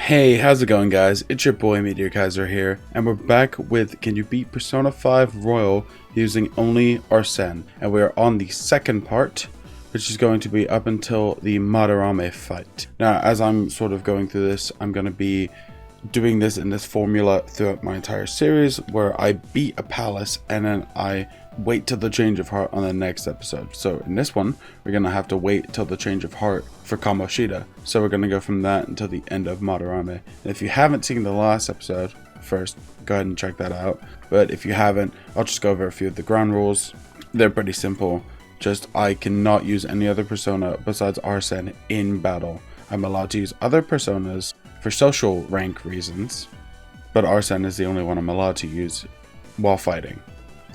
Hey, how's it going guys? It's your boy Meteor Kaiser here, and we're back with Can You Beat Persona 5 Royal using only Arsene, and we're on the second part, which is going to be up until the Madarame fight. Now, as I'm sort of going through this, I'm going to be doing this in this formula throughout my entire series, where I beat a palace and then I wait till the change of heart on the next episode. So in this one, we're going to have to wait till the change of heart for Kamoshida. So we're going to go from that until the end of Madarame. And if you haven't seen the last episode, first, go ahead and check that out. But if you haven't, I'll just go over a few of the ground rules. They're pretty simple. Just I cannot use any other persona besides Arsene in battle. I'm allowed to use other personas for social rank reasons, but Arsene is the only one I'm allowed to use while fighting.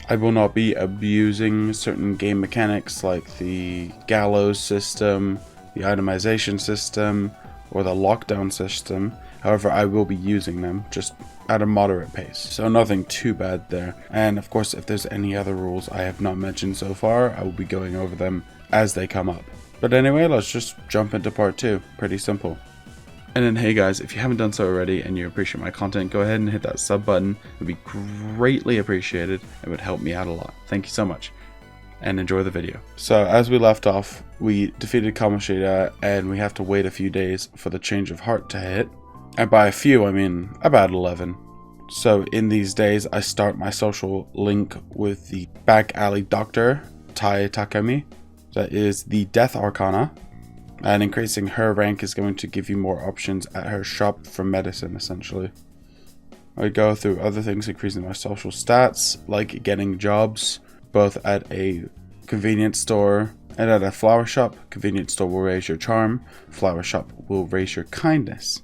I will not be abusing certain game mechanics like the gallows system, the itemization system, or the lockdown system. However, I will be using them, just at a moderate pace. So nothing too bad there. And of course, if there's any other rules I have not mentioned so far, I will be going over them as they come up. But anyway, let's just jump into part 2. Pretty simple. And then hey guys, if you haven't done so already and you appreciate my content, go ahead and hit that sub button. It would be greatly appreciated. It would help me out a lot. Thank you so much. And enjoy the video. So as we left off, we defeated Kamoshida and we have to wait a few days for the change of heart to hit. And by a few, I mean about 11. So in these days, I start my social link with the back alley doctor, Tai Takemi. That is the Death Arcana. And increasing her rank is going to give you more options at her shop for medicine, essentially. I go through other things increasing my social stats, like getting jobs, both at a convenience store and at a flower shop. Convenience store will raise your charm, flower shop will raise your kindness.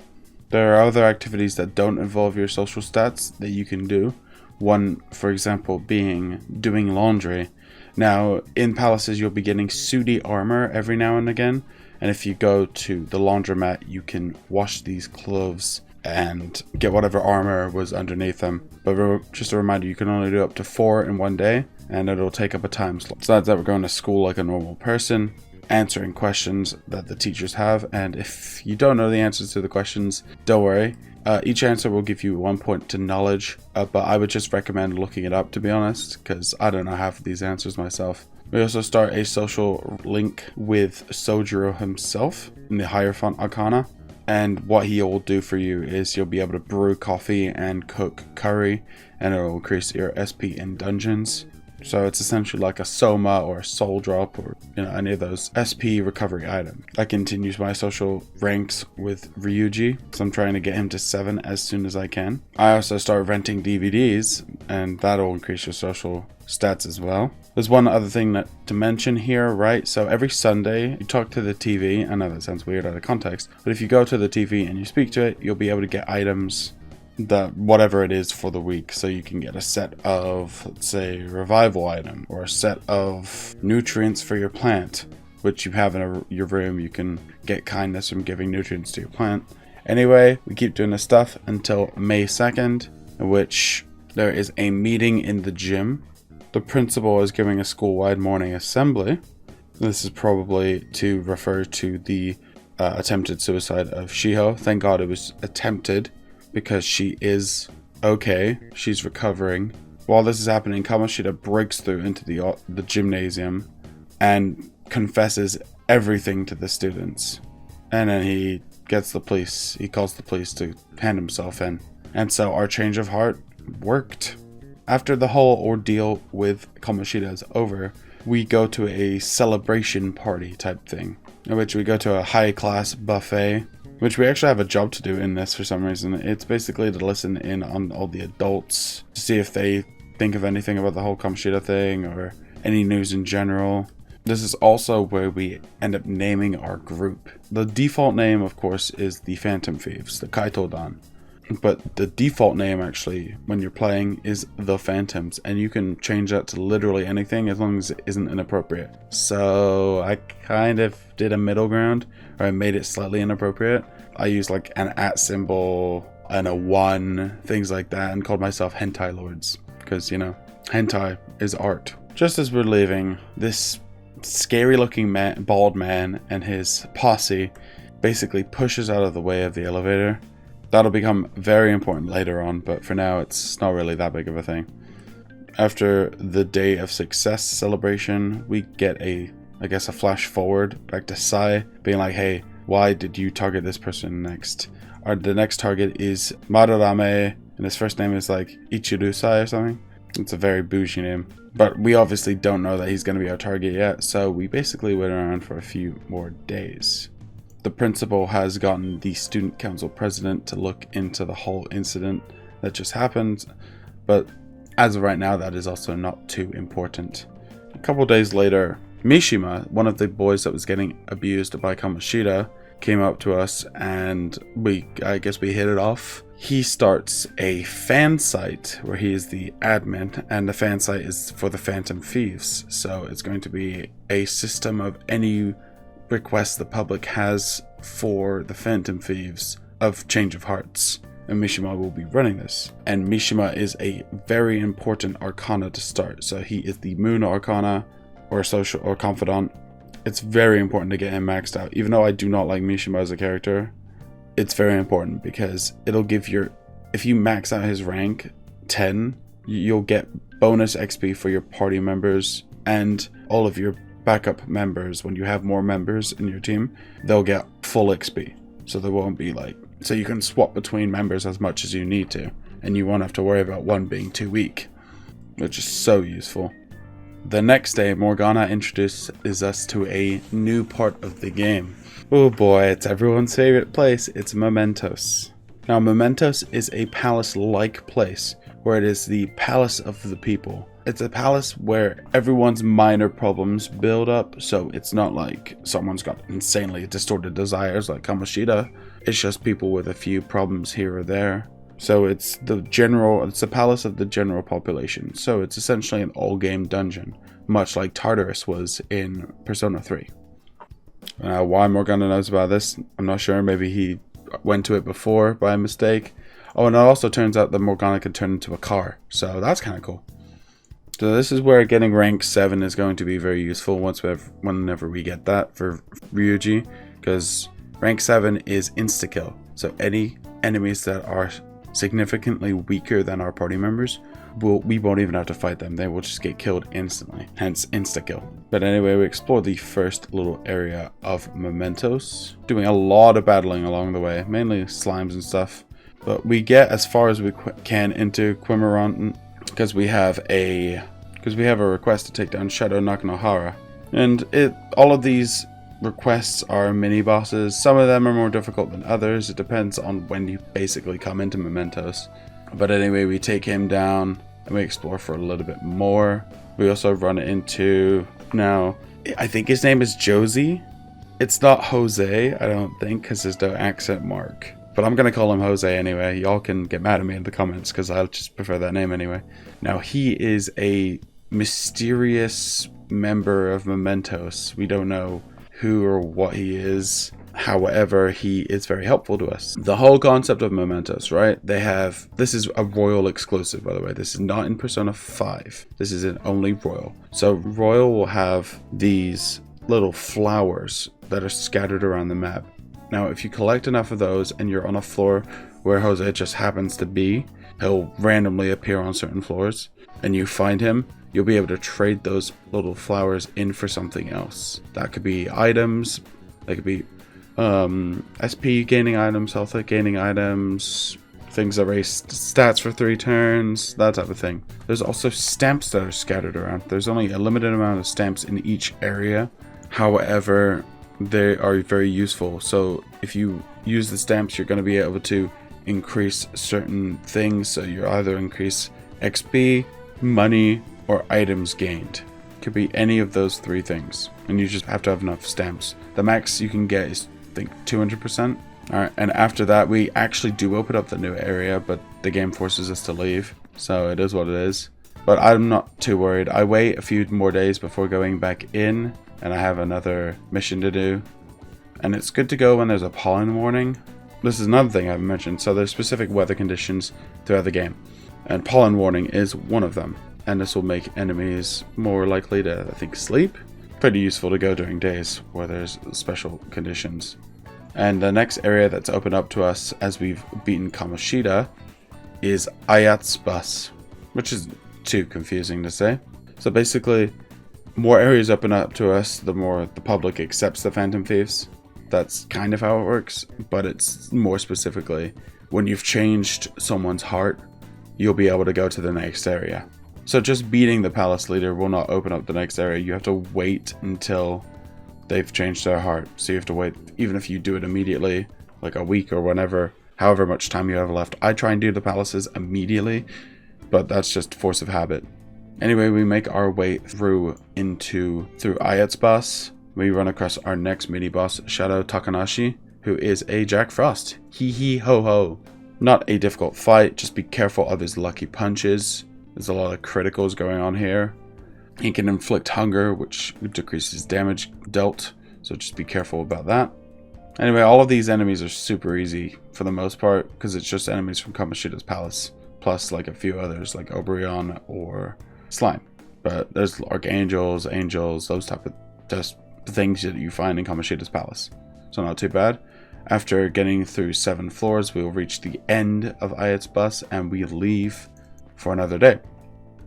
There are other activities that don't involve your social stats that you can do. One, for example, being doing laundry. Now, in palaces, you'll be getting sooty armor every now and again. And if you go to the laundromat, you can wash these clothes and get whatever armor was underneath them. But just a reminder, you can only do up to 4 in one day, and it'll take up a time slot. Besides that, we're going to school like a normal person, answering questions that the teachers have. And if you don't know the answers to the questions, don't worry. Each answer will give you 1 point to knowledge, but I would just recommend looking it up, to be honest, because I don't know half of these answers myself. We also start a social link with Sojiro himself in the Hierophant Arcana. And what he will do for you is you'll be able to brew coffee and cook curry, and it will increase your SP in dungeons. So it's essentially like a Soma or a Soul Drop or any of those SP recovery items. I continue my social ranks with Ryuji, so I'm trying to get him to 7 as soon as I can. I also start renting DVDs, and that'll increase your social stats as well. There's one other thing to mention here, right? So every Sunday you talk to the TV. I know that sounds weird out of context, but if you go to the TV and you speak to it, you'll be able to get items that whatever it is for the week. So you can get a set of, let's say, revival item, or a set of nutrients for your plant, which you have in your room. You can get kindness from giving nutrients to your plant. Anyway, we keep doing this stuff until May 2nd, in which there is a meeting in the gym. The principal is giving a school-wide morning assembly. This is probably to refer to the attempted suicide of Shiho. Thank God it was attempted, because she is okay. She's recovering. While this is happening, Kamoshida breaks through into the gymnasium and confesses everything to the students. And then he gets the police. He calls the police to hand himself in. And so our change of heart worked. After the whole ordeal with Kamoshida is over, we go to a celebration party type thing, in which we go to a high-class buffet, which we actually have a job to do in this for some reason. It's basically to listen in on all the adults to see if they think of anything about the whole Kamoshida thing or any news in general. This is also where we end up naming our group. The default name, of course, is the Phantom Thieves, the Kaito-dan. But the default name, actually, when you're playing, is the Phantoms, and you can change that to literally anything as long as it isn't inappropriate. So I kind of did a middle ground, or I made it slightly inappropriate. I used like an @ symbol and a 1, things like that, and called myself Hentai Lords, because, hentai is art. Just as we're leaving, this scary looking bald man and his posse basically pushes out of the way of the elevator. That'll become very important later on, but for now it's not really that big of a thing. After the Day of Success celebration, we get a flash forward back to Sai, being like, hey, why did you target this person next? The next target is Marurame, and his first name is like Ichirusai or something. It's a very bougie name. But we obviously don't know that he's going to be our target yet, so we basically wait around for a few more days. The principal has gotten the student council president to look into the whole incident that just happened, but as of right now, that is also not too important. A couple days later, Mishima, one of the boys that was getting abused by Kamoshida, came up to us and I guess we hit it off. He starts a fan site where he is the admin, and the fan site is for the Phantom Thieves. So it's going to be a system of any requests the public has for the Phantom Thieves of change of hearts. And Mishima will be running this. And Mishima is a very important arcana to start. So he is the Moon Arcana or social or confidant. It's very important to get him maxed out. Even though I do not like Mishima as a character, it's very important because it'll give if you max out his rank 10, you'll get bonus XP for your party members and all of your backup members. When you have more members in your team, they'll get full XP. So there won't be so you can swap between members as much as you need to, and you won't have to worry about one being too weak, which is so useful. The next day, Morgana introduces us to a new part of the game. Oh boy, it's everyone's favorite place. It's Mementos. Now, Mementos is a palace-like place where it is the palace of the people. It's a palace where everyone's minor problems build up, so it's not like someone's got insanely distorted desires like Kamoshida. It's just people with a few problems here or there. So it's the palace of the general population. So it's essentially an all-game dungeon, much like Tartarus was in Persona 3. Why Morgana knows about this, I'm not sure. Maybe he went to it before by mistake. Oh, and it also turns out that Morgana can turn into a car, so that's kind of cool. So this is where getting rank 7 is going to be very useful whenever we get that for Ryuji, because rank 7 is insta-kill. So any enemies that are significantly weaker than our party members, we won't even have to fight them. They will just get killed instantly, hence insta-kill. But anyway, we explore the first little area of Mementos, doing a lot of battling along the way, mainly slimes and stuff. But we get as far as we can into Quimaron because we have a request to take down Shadow Nakanohara. And all of these requests are mini bosses. Some of them are more difficult than others. It depends on when you basically come into Mementos. But anyway, we take him down and we explore for a little bit more. We also run into, now, I think his name is Josie. It's not Jose, I don't think, because there's no accent mark. But I'm going to call him Jose anyway. Y'all can get mad at me in the comments because I just prefer that name anyway. Now, he is a mysterious member of Mementos. We don't know who or what he is. However, he is very helpful to us. The whole concept of Mementos, right? This is a Royal exclusive, by the way. This is not in Persona 5. This is in only Royal. So Royal will have these little flowers that are scattered around the map. Now, if you collect enough of those and you're on a floor where Jose just happens to be, he'll randomly appear on certain floors, and you find him, you'll be able to trade those little flowers in for something else. That could be items, that could be SP gaining items, health gaining items, things that raise stats for 3 turns, that type of thing. There's also stamps that are scattered around. There's only a limited amount of stamps in each area. However, they are very useful. So if you use the stamps, you're going to be able to increase certain things. So you either increase XP, money, or items gained. Could be any of those 3 things, and you just have to have enough stamps. The max you can get is, I think, 200%. Alright, and after that we actually do open up the new area, but the game forces us to leave, so it is what it is. But I'm not too worried. I wait a few more days before going back in, and I have another mission to do. And it's good to go when there's a pollen warning. This is another thing I haven't mentioned. So there's specific weather conditions throughout the game, and pollen warning is one of them. And this will make enemies more likely to, I think, sleep. Pretty useful to go during days where there's special conditions. And the next area that's opened up to us as we've beaten Kamoshida is Ayat's bus, which is too confusing to say. So basically, more areas open up to us, the more the public accepts the Phantom Thieves. That's kind of how it works, but it's more specifically, when you've changed someone's heart, you'll be able to go to the next area. So just beating the palace leader will not open up the next area. You have to wait until they've changed their heart. So you have to wait, even if you do it immediately, like a week or whenever, however much time you have left. I try and do the palaces immediately, but that's just force of habit. Anyway, we make our way through Ayat's boss. We run across our next mini boss, Shadow Takanashi, who is a Jack Frost. Hee hee ho ho. Not a difficult fight, just be careful of his lucky punches. There's a lot of criticals going on here. He can inflict hunger, which decreases damage dealt, so just be careful about that. Anyway, all of these enemies are super easy for the most part, because it's just enemies from Kamoshida's palace, plus like a few others like Obrion or Slime. But there's archangels, angels, those type of just things that you find in Kamoshida's palace. So not too bad. After getting through 7 floors, we will reach the end of Ayat's bus and we leave for another day.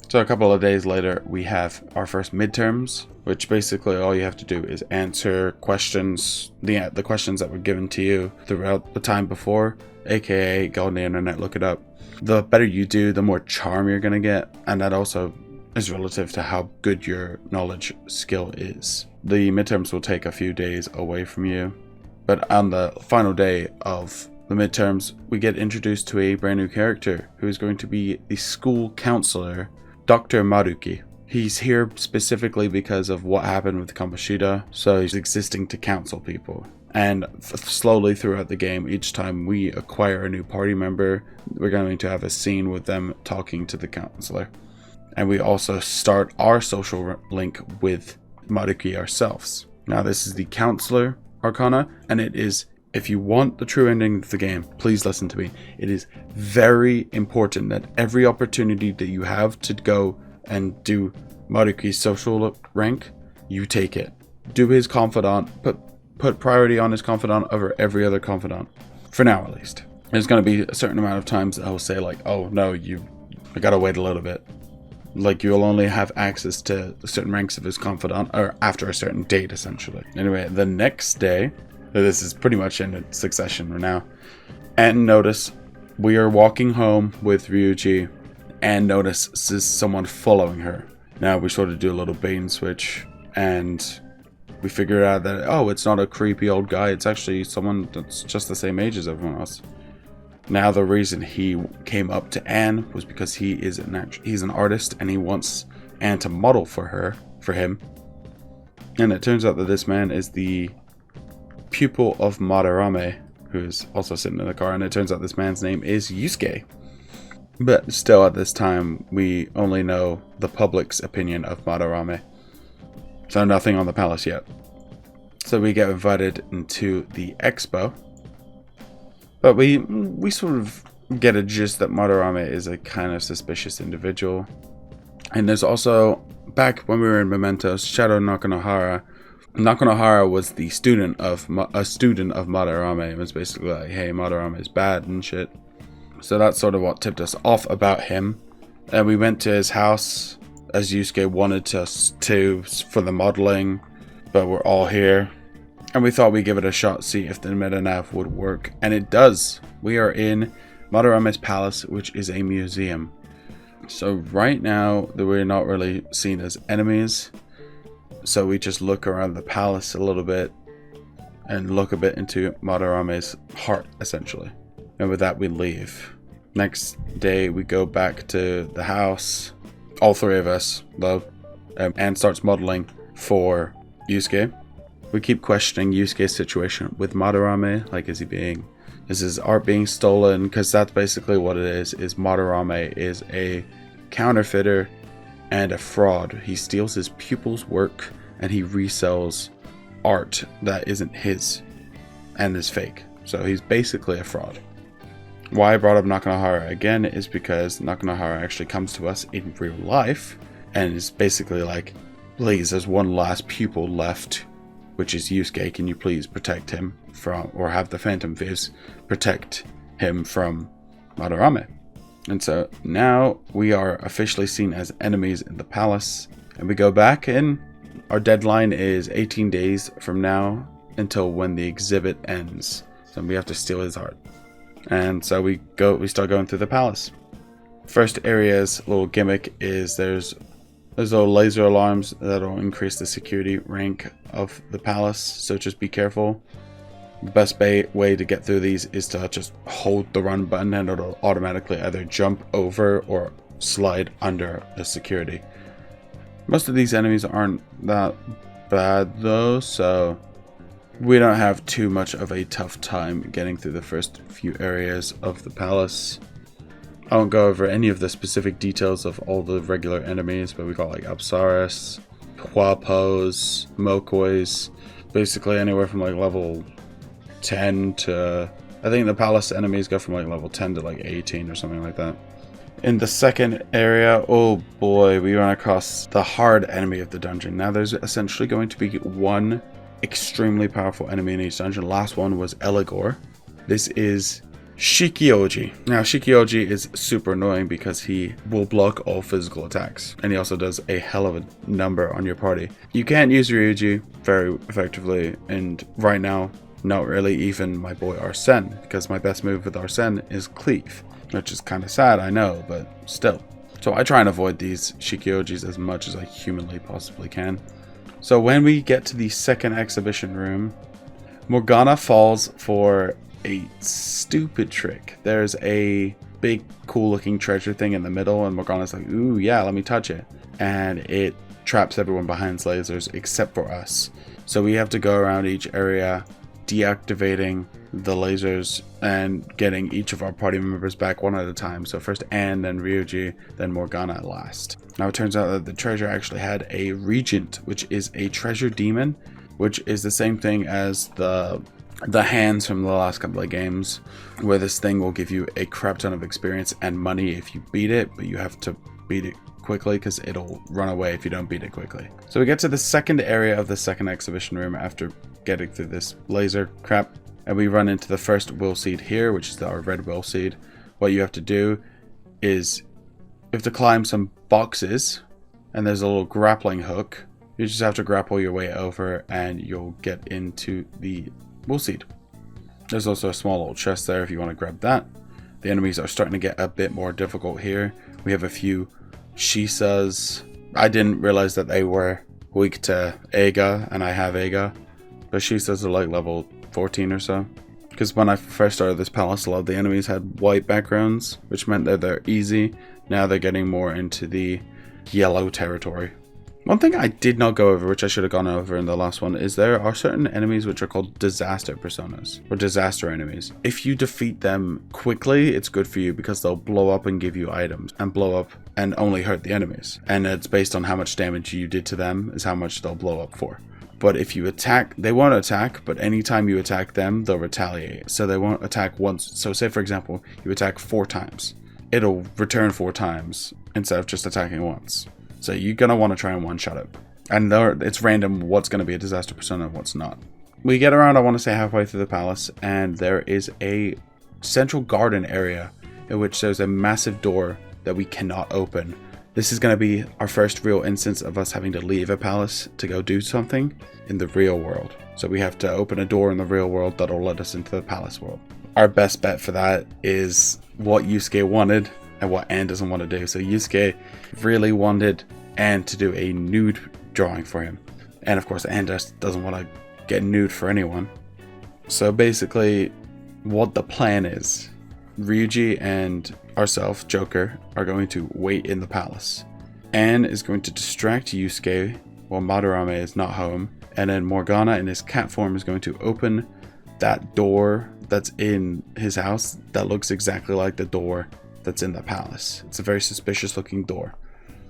So a couple of days later, we have our first midterms, which basically all you have to do is answer questions, the questions that were given to you throughout the time before, aka go on the internet, look it up. The better you do, the more charm you're going to get, and that also is relative to how good your knowledge skill is. The midterms will take a few days away from you, but on the final day of the midterms, we get introduced to a brand new character who is going to be the school counselor, Dr. Maruki. He's here specifically because of what happened with Kamoshida, so he's existing to counsel people. And slowly throughout the game, each time we acquire a new party member, we're going to have a scene with them talking to the counselor. And we also start our social link with Maruki ourselves. Now this is the counselor arcana, and it is, if you want the true ending of the game, please listen to me. It is very important that every opportunity that you have to go and do Maruki's social rank, you take it. Do his confidant, put priority on his confidant over every other confidant. For now, at least. There's going to be a certain amount of times that I'll say like, oh no, I gotta wait a little bit. Like you'll only have access to certain ranks of his confidant, or after a certain date, essentially. Anyway, the next day, this is pretty much in succession now, and notice we are walking home with Ryuji, and notice is someone following her. Now we sort of do a little bait and switch, and we figure out that, oh, it's not a creepy old guy, it's actually someone that's just the same age as everyone else. Now the reason he came up to Anne was because he's an artist and he wants Anne to model for him. And it turns out that this man is the pupil of Madarame, who's also sitting in the car, and it turns out this man's name is Yusuke. But still at this time, we only know the public's opinion of Madarame. So nothing on the palace yet. So we get invited into the expo. But we sort of get a gist that Madarame is a kind of suspicious individual. And there's also, back when we were in Mementos, Shadow Nakanohara. Nakanohara was the student of Madarame. It was basically like, hey, Madarame is bad and shit. So that's sort of what tipped us off about him. And we went to his house, as Yusuke wanted us to for the modeling, but we're all here. And we thought we'd give it a shot, see if the meta-nav would work. And it does. We are in Madarame's palace, which is a museum. So right now, we're not really seen as enemies. So we just look around the palace a little bit and look a bit into Madarame's heart, essentially. And with that, we leave. Next day, we go back to the house. All 3 of us, though. Anne starts modeling for Yusuke. We keep questioning Yusuke's situation with Madarame. Like, is his art being stolen? Because that's basically what it is Madarame is a counterfeiter and a fraud. He steals his pupil's work and he resells art that isn't his and is fake. So he's basically a fraud. Why I brought up Nakanohara again is because Nakanohara actually comes to us in real life and is basically like, please, there's one last pupil left, which is Yusuke, can you please protect him from, or have the Phantom Thieves protect him from Madarame. And so now we are officially seen as enemies in the palace, and we go back in. Our deadline is 18 days from now until when the exhibit ends. So we have to steal his heart. And so we start going through the palace. First area's little gimmick is there's little laser alarms that'll increase the security rank of the palace, so just be careful. The best way to get through these is to just hold the run button, and it'll automatically either jump over or slide under the security. Most of these enemies aren't that bad though, so we don't have too much of a tough time getting through the first few areas of the palace. I won't go over any of the specific details of all the regular enemies, but we got like Apsaris, Huapos, Mokois, basically anywhere from like level 10 to, I think the palace enemies go from like level 10 to like 18 or something like that. In the second area, oh boy, we run across the hard enemy of the dungeon. Now there's essentially going to be one extremely powerful enemy in each dungeon. Last one was Eligor. This is Shikioji. Now Shikioji is super annoying because he will block all physical attacks, and he also does a hell of a number on your party. You can't use Ryuji very effectively, and right now not really even my boy Arsene, because my best move with Arsene is Cleave, which is kind of sad, I know, but still. So I try and avoid these Shikiojis as much as I humanly possibly can. So when we get to the second exhibition room, Morgana falls for a stupid trick. There's a big cool looking treasure thing in the middle, and Morgana's like, ooh yeah, let me touch it. And it traps everyone behind lasers except for us. So we have to go around each area deactivating the lasers and getting each of our party members back one at a time. So first Anne, then Ryuji, then Morgana at last. Now it turns out that the treasure actually had a regent, which is a treasure demon, which is the same thing as the hands from the last couple of games, where this thing will give you a crap ton of experience and money if you beat it, but you have to beat it quickly because it'll run away if you don't beat it quickly. So we get to the second area of the second exhibition room after getting through this laser crap, and we run into the first will seed here, which is our red will seed. What you have to do is you have to climb some boxes, and there's a little grappling hook. You just have to grapple your way over and you'll get into the will seed. There's also a small little chest there if you want to grab that. The enemies are starting to get a bit more difficult here. We have a few Shisas. I didn't realize that they were weak to Eiga, and I have Eiga, but Shisas are like level 14 or so. Because when I first started this palace, a lot of the enemies had white backgrounds, which meant that they're easy. Now they're getting more into the yellow territory. One thing I did not go over, which I should have gone over in the last one, is there are certain enemies which are called disaster personas, or disaster enemies. If you defeat them quickly, it's good for you because they'll blow up and give you items, and blow up and only hurt the enemies. And it's based on how much damage you did to them is how much they'll blow up for. But if you attack, they won't attack, but anytime you attack them, they'll retaliate. So they won't attack once. So say for example, you attack 4 times. It'll return 4 times instead of just attacking once. So you're going to want to try and one-shot it. And it's random what's going to be a disaster persona and what's not. We get around, I want to say, halfway through the palace, and there is a central garden area in which there's a massive door that we cannot open. This is going to be our first real instance of us having to leave a palace to go do something in the real world. So we have to open a door in the real world that'll let us into the palace world. Our best bet for that is what Yusuke wanted and what Anne doesn't want to do. So Yusuke really wanted Anne to do a nude drawing for him. And of course Anne just doesn't want to get nude for anyone. So basically what the plan is, Ryuji and ourselves, Joker, are going to wait in the palace. Anne is going to distract Yusuke while Madarame is not home. And then Morgana in his cat form is going to open that door that's in his house that looks exactly like the door that's in the palace. It's a very suspicious looking door.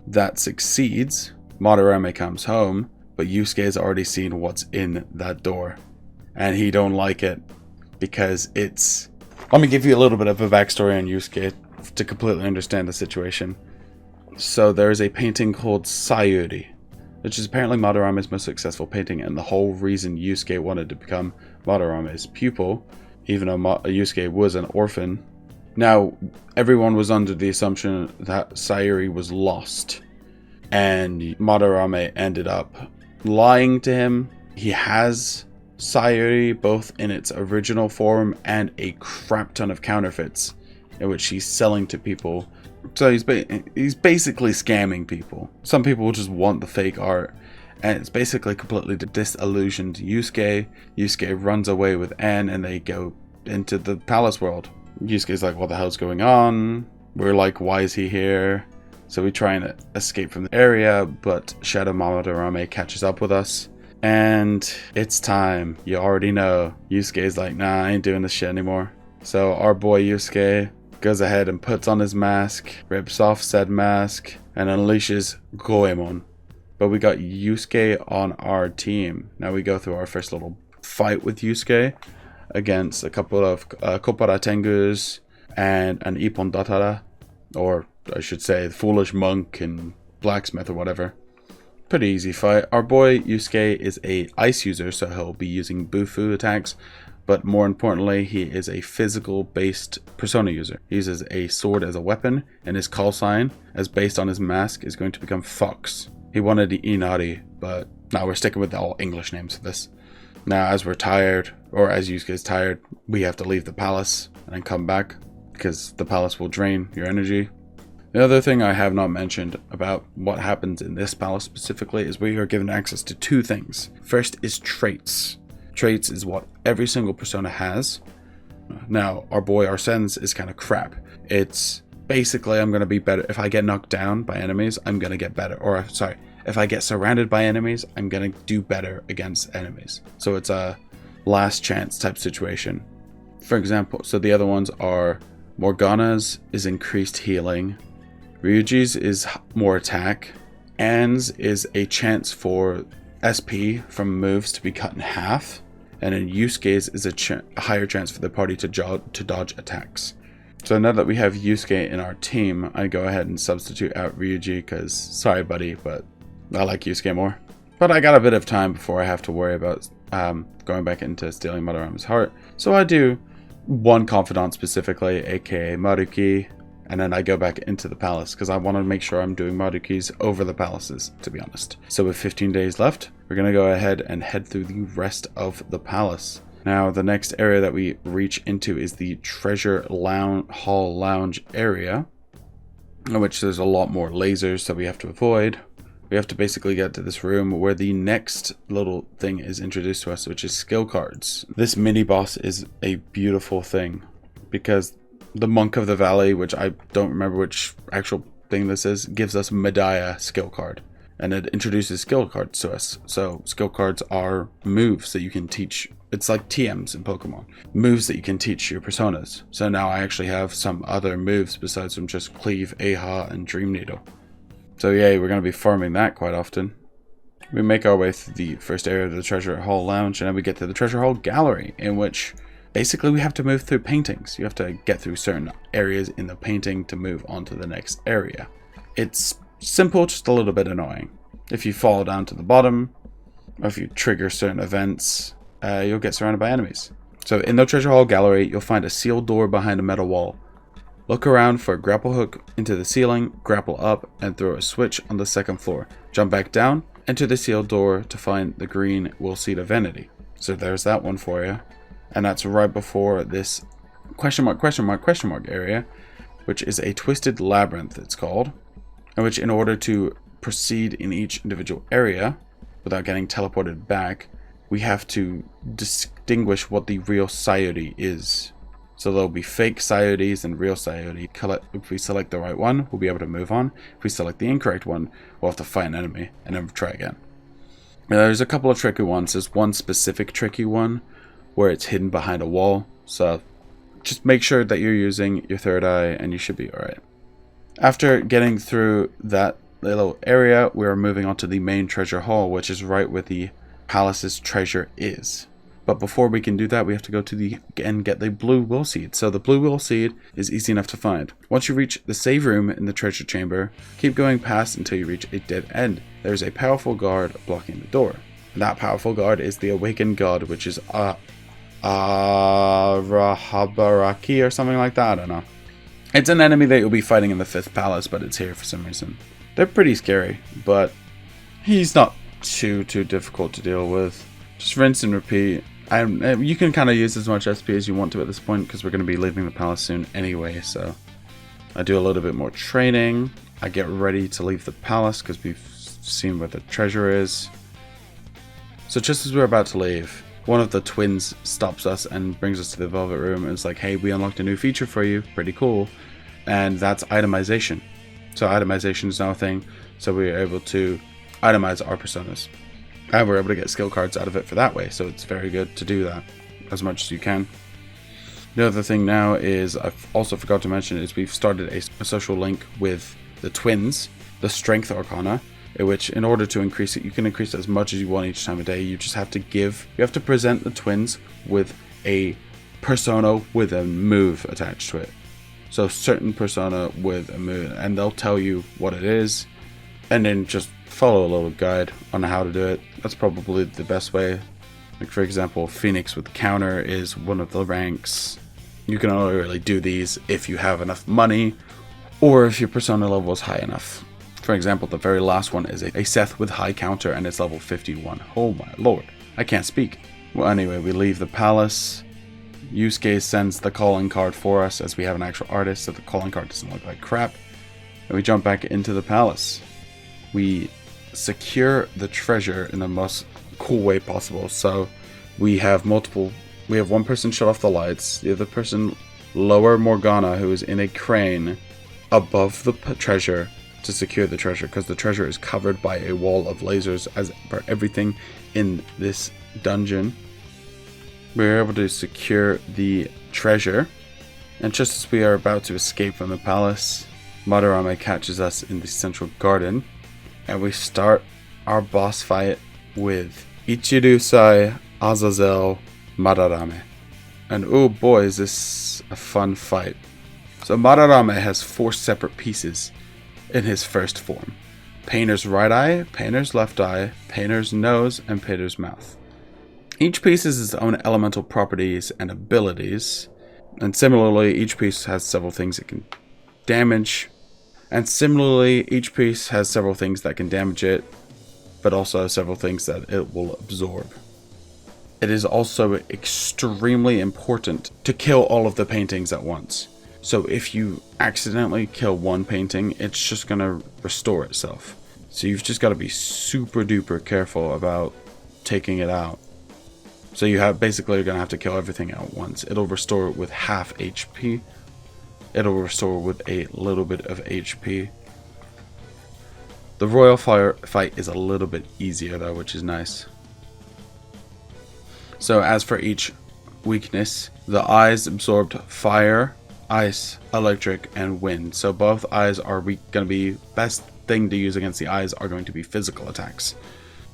That succeeds. Madarame comes home, but Yusuke has already seen what's in that door. And he don't like it because it's... Let me give you a little bit of a backstory on Yusuke to completely understand the situation. So there is a painting called Sayuri, which is apparently Madarame's most successful painting and the whole reason Yusuke wanted to become Madarame's pupil, even though Yusuke was an orphan. Now, everyone was under the assumption that Sayuri was lost, and Madarame ended up lying to him. He has Sayuri both in its original form and a crap ton of counterfeits in which he's selling to people. So he's basically scamming people. Some people just want the fake art, and it's basically completely disillusioned Yusuke. Yusuke runs away with Anne, and they go into the palace world. Yusuke's like, what the hell's going on? We're like, why is he here? So we try and escape from the area, but Shadow Madarame catches up with us. And it's time. You already know. Yusuke's like, nah, I ain't doing this shit anymore. So our boy Yusuke goes ahead and puts on his mask, rips off said mask, and unleashes Goemon. But we got Yusuke on our team. Now we go through our first little fight with Yusuke against a couple of Kopara Tengus and an Ippon Datara, or I should say the Foolish Monk and Blacksmith or whatever. Pretty easy fight. Our boy Yusuke is a ice user, so he'll be using Bufu attacks, but more importantly, he is a physical based persona user. He uses a sword as a weapon, and his call sign, as based on his mask, is going to become Fox. He wanted the Inari, but now we're sticking with all English names for this. Now, as we're tired, or as Yusuke's tired, we have to leave the palace and then come back, because the palace will drain your energy. The other thing I have not mentioned about what happens in this palace specifically is we are given access to two things. First is traits. Traits is what every single persona has. Now, our boy Arsene's is kind of crap. It's basically, I'm going to be better. If I get knocked down by enemies, I'm going to get better. Or, sorry, if I get surrounded by enemies, I'm going to do better against enemies. So it's a last chance type situation. For example, so the other ones are Morgana's is increased healing. Ryuji's is more attack. Anne's is a chance for SP from moves to be cut in half. And then Yusuke's is a higher chance for the party to dodge attacks. So now that we have Yusuke in our team, I go ahead and substitute out Ryuji because, sorry buddy, but I like Yusuke more. But I got a bit of time before I have to worry about going back into stealing Madarame's heart. So I do one confidant specifically, aka Maruki. And then I go back into the palace because I want to make sure I'm doing Marukis over the palaces, to be honest. So with 15 days left, we're going to go ahead and head through the rest of the palace. Now, the next area that we reach into is the Treasure Hall Lounge area, in which there's a lot more lasers that we have to avoid. We have to basically get to this room where the next little thing is introduced to us, which is skill cards. This mini boss is a beautiful thing because the Monk of the Valley, which I don't remember which actual thing this is, gives us Medaya skill card. And it introduces skill cards to us. So skill cards are moves that you can teach. It's like TMs in Pokemon. Moves that you can teach your personas. So now I actually have some other moves besides from just Cleave, Aha, and Dream Needle. So yay, we're going to be farming that quite often. We make our way through the first area of the Treasure Hall Lounge, and then we get to the Treasure Hall Gallery, in which basically we have to move through paintings. You have to get through certain areas in the painting to move on to the next area. It's simple, just a little bit annoying. If you fall down to the bottom, or if you trigger certain events, you'll get surrounded by enemies. So in the Treasure Hall Gallery, you'll find a sealed door behind a metal wall. Look around for a grapple hook into the ceiling, grapple up, and throw a switch on the second floor. Jump back down, enter the sealed door to find the green Will Seed of Vanity. So there's that one for you. And that's right before this question mark area, which is a twisted labyrinth, it's called. In which, in order to proceed in each individual area without getting teleported back, we have to distinguish what the real Sayuri is. So there'll be fake Sayuris and real Sayuri. If we select the right one, we'll be able to move on. If we select the incorrect one, we'll have to fight an enemy and then try again. Now, there's a couple of tricky ones. There's one specific tricky one where it's hidden behind a wall. So just make sure that you're using your third eye and you should be alright. After getting through that little area, we're moving on to the main treasure hall, which is right where the palace's treasure is. But before we can do that, we have to go to get the blue will seed. So the blue will seed is easy enough to find. Once you reach the save room in the treasure chamber, keep going past until you reach a dead end. There's a powerful guard blocking the door. That powerful guard is the awakened god, which is Rahabaraki or something like that. I don't know. It's an enemy that you'll be fighting in the 5th palace, but it's here for some reason. They're pretty scary, but he's not too difficult to deal with. Just rinse and repeat. You can kind of use as much SP as you want to at this point, because we're going to be leaving the palace soon anyway, so I do a little bit more training. I get ready to leave the palace because we've seen where the treasure is. So just as we're about to leave, one of the twins stops us and brings us to the Velvet Room and it's like, hey, we unlocked a new feature for you, pretty cool. And that's itemization. So itemization is now a thing, so we're able to itemize our personas. And we're able to get skill cards out of it for that way, so it's very good to do that as much as you can. The other thing now is, I've also forgot to mention, is we've started a social link with the twins, the Strength Arcana, in which in order to increase it, you can increase it as much as you want each time of day. You just have to present the twins with a persona with a move attached to it. So certain persona with a move, and they'll tell you what it is, and then just follow a little guide on how to do it. That's probably the best way. Like for example, Phoenix with counter is one of the ranks. You can only really do these if you have enough money or if your persona level is high enough. For example, the very last one is a Seth with high counter and it's level 51. Oh my lord, I can't speak. Well, anyway, we leave the palace. Yusuke sends the calling card for us as we have an actual artist, so the calling card doesn't look like crap. And we jump back into the palace. We secure the treasure in the most cool way possible. So we have one person shut off the lights, the other person lower Morgana, who is in a crane above the treasure to secure the treasure, because the treasure is covered by a wall of lasers as per everything in this dungeon. We're able to secure the treasure, and just as we are about to escape from the palace, Madarame catches us in the central garden, and we start our boss fight with Ichirusai Azazel Madarame. And oh boy, is this a fun fight. So Madarame has 4 separate pieces in his first form. Painter's right eye, Painter's left eye, Painter's nose, and Painter's mouth. Each piece has its own elemental properties and abilities, and similarly each piece has several things it can damage, and similarly each piece has several things that can damage it, but also several things that it will absorb. It is also extremely important to kill all of the paintings at once. So if you accidentally kill one painting, it's just going to restore itself. So you've just got to be super duper careful about taking it out. So you have basically you're going to have to kill everything at once. It'll restore with half HP. It'll restore with a little bit of HP. The Royal Fire fight is a little bit easier though, which is nice. So as for each weakness, the eyes absorbed fire, ice, electric, and wind. So both eyes are going to be best thing to use against the eyes are going to be physical attacks.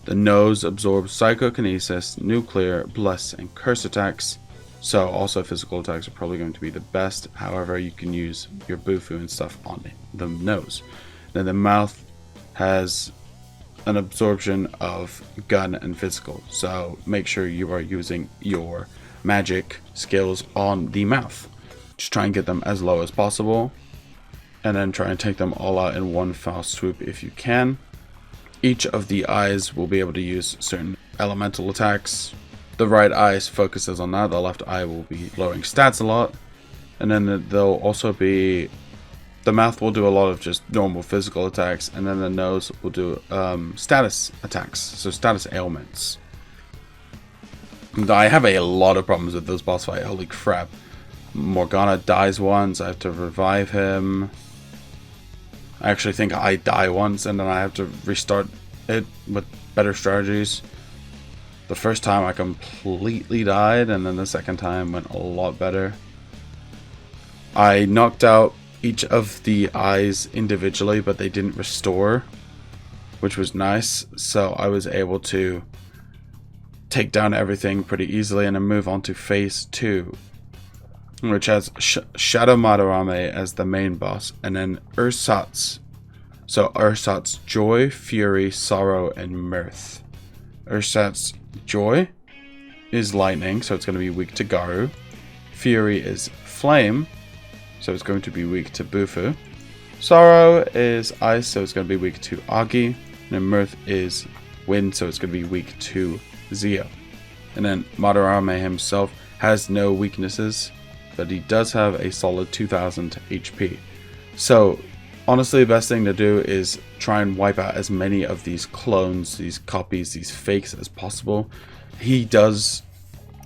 The nose absorbs psychokinesis, nuclear, bless, and curse attacks. So also physical attacks are probably going to be the best. However, you can use your bufu and stuff on the nose. Then the mouth has an absorption of gun and physical. So make sure you are using your magic skills on the mouth. Just try and get them as low as possible, and then try and take them all out in one foul swoop if you can. Each of the eyes will be able to use certain elemental attacks. The right eye focuses on that, the left eye will be lowering stats a lot, and then there'll also be, the mouth will do a lot of just normal physical attacks, and then the nose will do status attacks, so status ailments. And I have a lot of problems with this boss fight, holy crap. Morgana dies once, I have to revive him. I actually think I die once and then I have to restart it with better strategies. The first time I completely died, and then the second time went a lot better. I knocked out each of the eyes individually, but they didn't restore, which was nice. So I was able to take down everything pretty easily and then move on to phase 2. Which has Shadow Madarame as the main boss, and then Ursat's. So Ursat's joy, fury, sorrow, and mirth. Ursat's joy is lightning, so it's going to be weak to Garu. Fury is flame, so it's going to be weak to Bufu. Sorrow is ice, so it's going to be weak to Agi. And then Mirth is wind, so it's going to be weak to Zio. And then Madarame himself has no weaknesses, but he does have a solid 2000 HP. So honestly, the best thing to do is try and wipe out as many of these clones, these copies, these fakes as possible. He does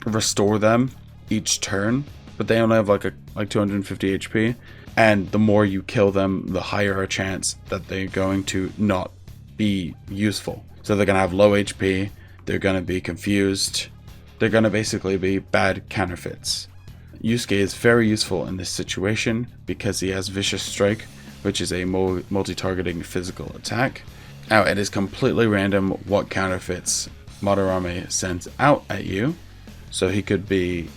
restore them each turn, but they only have like 250 HP. And the more you kill them, the higher a chance that they're going to not be useful. So they're going to have low HP, they're going to be confused, they're going to basically be bad counterfeits. Yusuke is very useful in this situation because he has Vicious Strike, which is a multi-targeting physical attack. Now, it is completely random what counterfeits Madarame sends out at you. So he could be...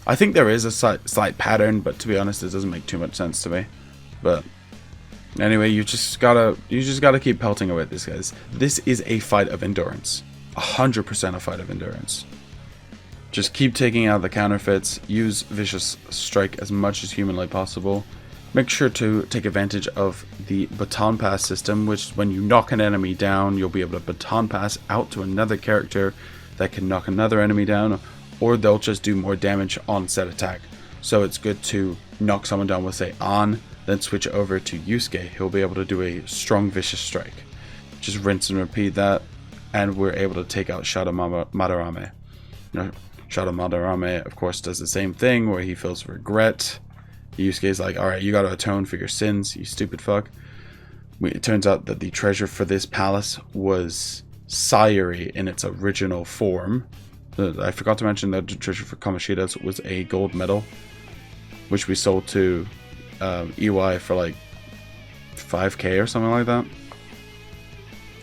I think there is a slight pattern, but to be honest, it doesn't make too much sense to me. But anyway, you just gotta keep pelting away at these guys. This is a fight of endurance. 100% a fight of endurance. Just keep taking out the counterfeits. Use Vicious Strike as much as humanly possible. Make sure to take advantage of the baton pass system, which when you knock an enemy down, you'll be able to baton pass out to another character that can knock another enemy down, or they'll just do more damage on said attack. So it's good to knock someone down with, say, An, then switch over to Yusuke. He'll be able to do a strong Vicious Strike. Just rinse and repeat that, and we're able to take out Shadow Madarame. Shadow Madarame, of course, does the same thing where he feels regret. Yusuke's like, alright, you gotta atone for your sins, you stupid fuck. It turns out that the treasure for this palace was Sayuri in its original form. I forgot to mention that the treasure for Kamoshida's was a gold medal, which we sold to EY for like 5k or something like that.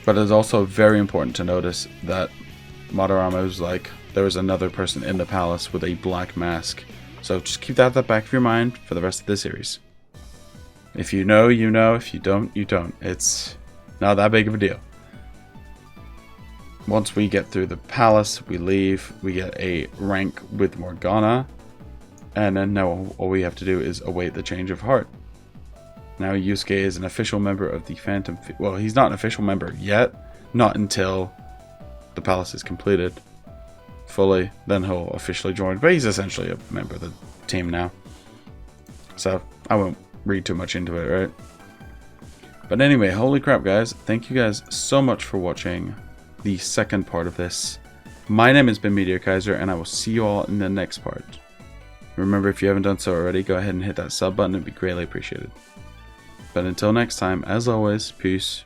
But it's also very important to notice that Madarame was like, there was another person in the palace with a black mask. So just keep that at the back of your mind for the rest of the series. If you know, you know. If you don't, you don't. It's not that big of a deal. Once we get through the palace, we leave. We get a rank with Morgana. And then now all we have to do is await the change of heart. Now Yusuke is an official member of the Phantom... Well, he's not an official member yet. Not until the palace is completed fully, then he'll officially join, but he's essentially a member of the team now, so I won't read too much into it, right? But anyway, holy crap guys, thank you guys so much for watching the second part of this. My name has been Meteor Kaiser, and I will see you all in the next part. Remember, if you haven't done so already, go ahead and hit that sub button, it'd be greatly appreciated. But until next time, as always, peace.